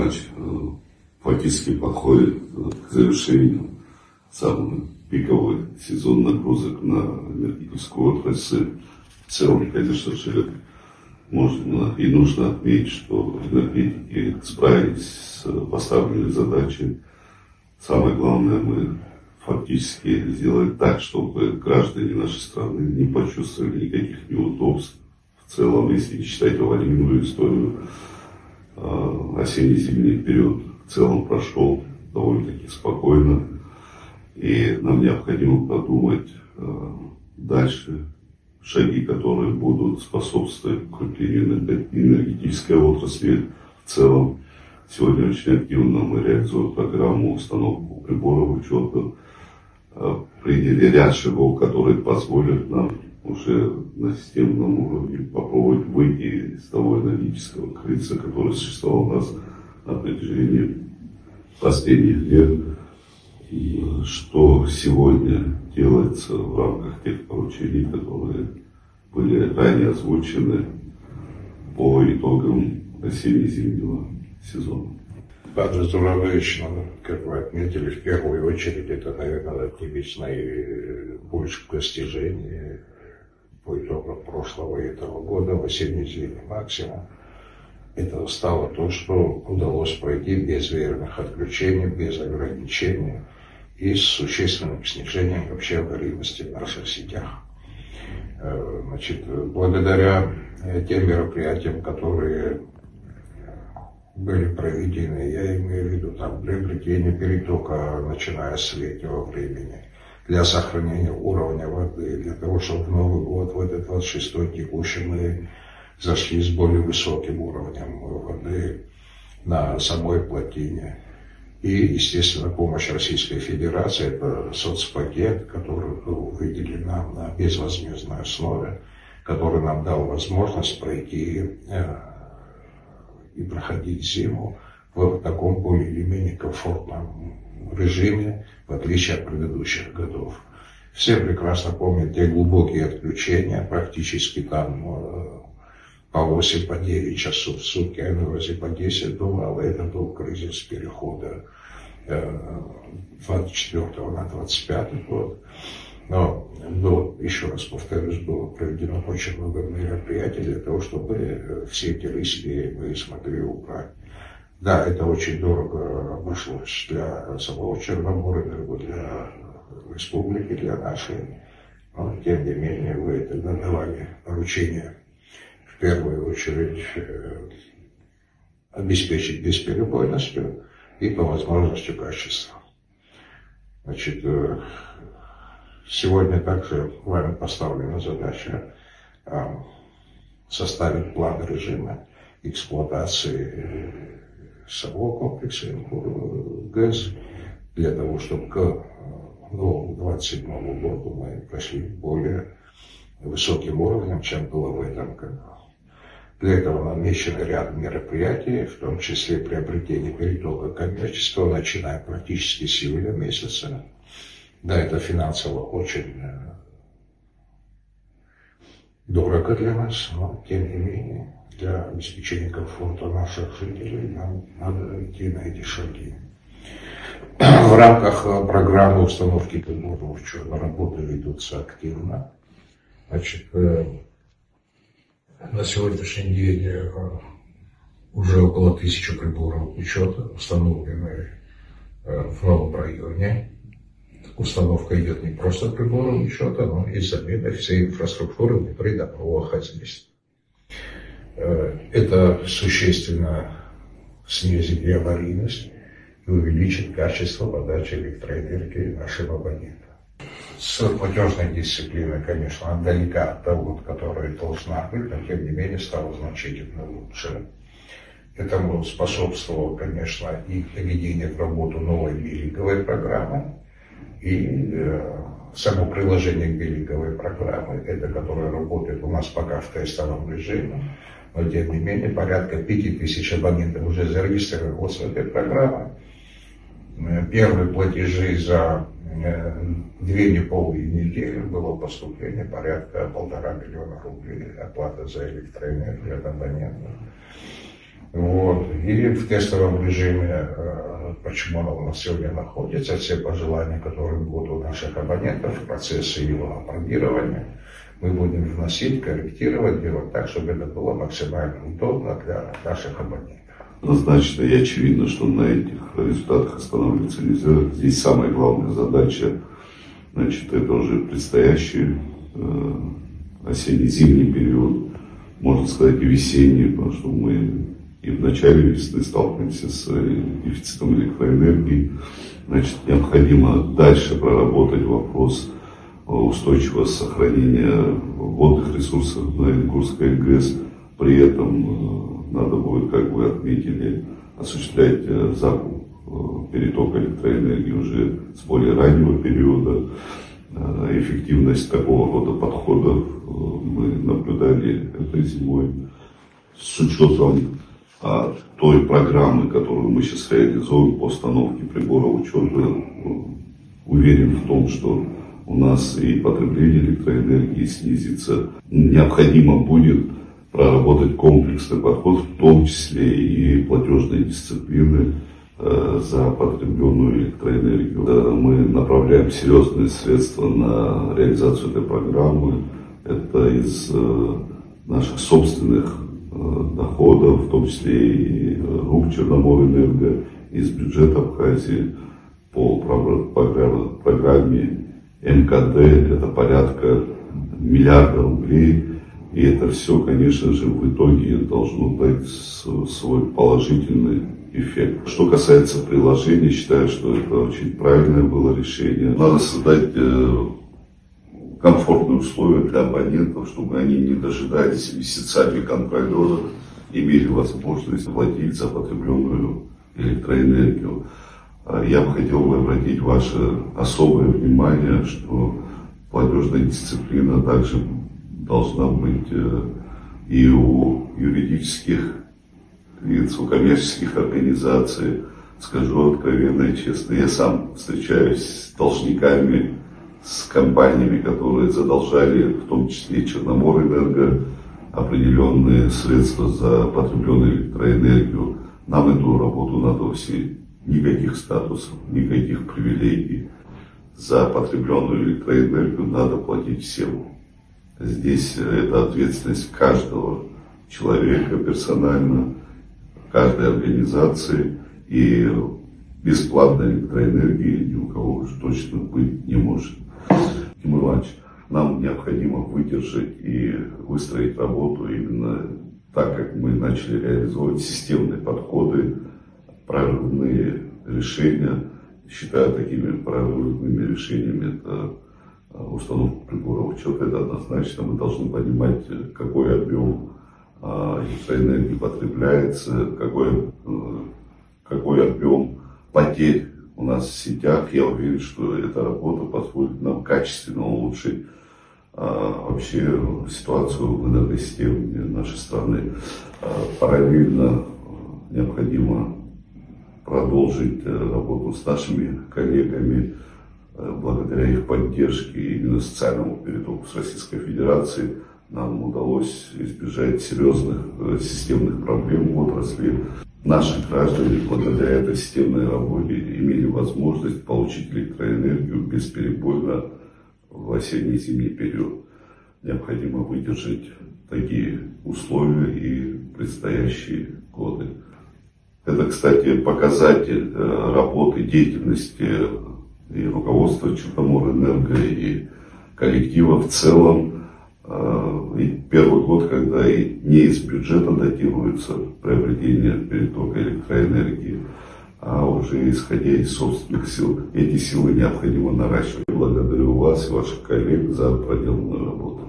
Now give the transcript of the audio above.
матч фактически подходит к завершению. Самый пиковый сезон нагрузок на энергетическую отрасль. В целом, конечно же, можно и нужно отметить, что энергетики справились с поставленной задачей. Самое главное, мы фактически сделали так, чтобы граждане нашей страны не почувствовали никаких неудобств. В целом, если не считать аварийную историю, осенне-зимний период в целом прошел довольно-таки спокойно. И нам необходимо продумать дальше шаги, которые будут способствовать укреплению энергетической отрасли в целом. Сегодня очень активно мы реализуем программу установку приборов учета. Приняли ряд шагов, которые позволят нам уже на системном уровне попробовать выйти из того энергетического кризиса, который существовал у нас на протяжении последних лет. И что сегодня делается в рамках тех поручений, которые были ранее озвучены по итогам осенне-зимнего сезона. Павел Зурович, как вы отметили, в первую очередь, это, наверное, типичное больше достижение по итогам прошлого и этого года, в осенне-зимний максимум. Это стало то, что удалось пройти без веерных отключений, без ограничений и с существенным снижением вообще аварийности в наших сетях. Значит, благодаря тем мероприятиям, которые были проведены, я имею в виду там приобретение перетока, начиная с летнего времени, для сохранения уровня воды, для того, чтобы в Новый год, в этот 26-й текущий, мы зашли с более высоким уровнем воды на самой плотине. И, естественно, помощь Российской Федерации, это соцпакет, который был выделен нам на безвозмездной основе, который нам дал возможность пройти и проходить зиму в таком более или менее комфортном режиме, в отличие от предыдущих годов. Все прекрасно помнят те глубокие отключения, практически там по 8, по 9 часов в сутки, а иногда по 10 бывало. Это был кризис перехода 24 на 25 год. Но еще раз повторюсь, было проведено очень много мероприятий для того, чтобы все эти риски мы смогли убрать. Да, это очень дорого обошлось для самого Черноморэнерго, для республики, для нашей. Но, тем не менее, вы тогда давали поручение в первую очередь обеспечить бесперебойностью и по возможности качество. Значит, сегодня также вами поставлена задача составить план режима эксплуатации самого комплекса ГЭС для того, чтобы к новому 27 году мы прошли более высоким уровнем, чем было в этом году. Для этого намечен ряд мероприятий, в том числе приобретение перетока коммерческого, начиная практически с июля месяца. Да, это финансово очень дорого для нас, но тем не менее для обеспечения комфорта наших жителей нам надо идти на эти шаги. В рамках программы установки приборов учета работы ведутся активно. Значит, на сегодняшний день уже около 1000 приборов учета установлены в новом районе. Установка идет не просто приборов учета, но и замена всей инфраструктуры внутри домового хозяйства. Это существенно снизит и аварийность и увеличит качество подачи электроэнергии нашим абонентам. С платежной дисциплиной, конечно, она далека от того, которая должна быть, но тем не менее стала значительно лучше. Этому способствовало, конечно, и введение в работу новой биллинговой программы, и само приложение к биллинговой программы, это которое работает у нас пока в тестовом режиме, но тем не менее порядка 5000 абонентов уже зарегистрировалось в этой программе. Первые платежи за 2 неполные недели было поступление порядка 1,5 миллиона рублей оплата за электроэнергию от абонентов. Вот. И в тестовом режиме, почему оно у нас сегодня находится, все пожелания, которые будут у наших абонентов в процессе его апробирования, мы будем вносить, корректировать, делать так, чтобы это было максимально удобно для наших абонентов. Однозначно и очевидно, что на этих результатах останавливаться нельзя. Здесь самая главная задача, значит, это уже предстоящий осенне-зимний период, можно сказать, и весенний, потому что мы и в начале весны сталкиваемся с дефицитом электроэнергии. Значит, необходимо дальше проработать вопрос устойчивого сохранения водных ресурсов на Оренбургской ГЭС. При этом надо будет, как вы отметили, осуществлять закуп перетока электроэнергии уже с более раннего периода. Эффективность такого рода подходов мы наблюдали этой зимой. С учетом той программы, которую мы сейчас реализуем по установке приборов учета, уверен в том, что у нас и потребление электроэнергии снизится. Необходимо будет проработать комплексный подход, в том числе и платежной дисциплины за потребленную электроэнергию. Мы направляем серьезные средства на реализацию этой программы. Это из наших собственных доходов, в том числе и РУП Черноморэнерго, из бюджета Абхазии по программе МКД. Это порядка миллиарда рублей. И это все, конечно же, в итоге должно дать свой положительный эффект. Что касается приложения, считаю, что это очень правильное было решение. Надо создать комфортные условия для абонентов, чтобы они, не дожидаясь месяцами контролера, имели возможность платить за потребленную электроэнергию. Я бы хотел обратить ваше особое внимание, что платежная дисциплина также должна быть и у юридических лиц, у коммерческих организаций. Скажу откровенно и честно, я сам встречаюсь с должниками, с компаниями, которые задолжали, в том числе и Черноморэнерго, определенные средства за потребленную электроэнергию. Нам эту работу надо вести. Никаких статусов, никаких привилегий. За потребленную электроэнергию надо платить всем. Здесь это ответственность каждого человека персонально, каждой организации. И бесплатной электроэнергии ни у кого уж точно быть не может. Тимур Иванович, нам необходимо выдержать и выстроить работу именно так, как мы начали реализовывать системные подходы, прорывные решения. Считаю, такими прорывными решениями это установку приборов учета. Это однозначно. Мы должны понимать, какой объем электроэнергии потребляется, какой объем потерь у нас в сетях. Я уверен, что эта работа позволит нам качественно улучшить вообще ситуацию в энергосистеме нашей страны. Параллельно необходимо продолжить работу с нашими коллегами. Благодаря их поддержке и именно социальному перетоку с Российской Федерацией нам удалось избежать серьезных системных проблем в отрасли. Наши граждане благодаря этой системной работе имели возможность получить электроэнергию бесперебойно в осенне-зимний период. Необходимо выдержать такие условия и предстоящие годы. Это, кстати, показатель работы, деятельности и руководства Черноморэнерго, и коллектива в целом. И первый год, когда и не из бюджета датируется приобретение перетока электроэнергии, а уже исходя из собственных сил. Эти силы необходимо наращивать. Благодарю вас и ваших коллег за проделанную работу.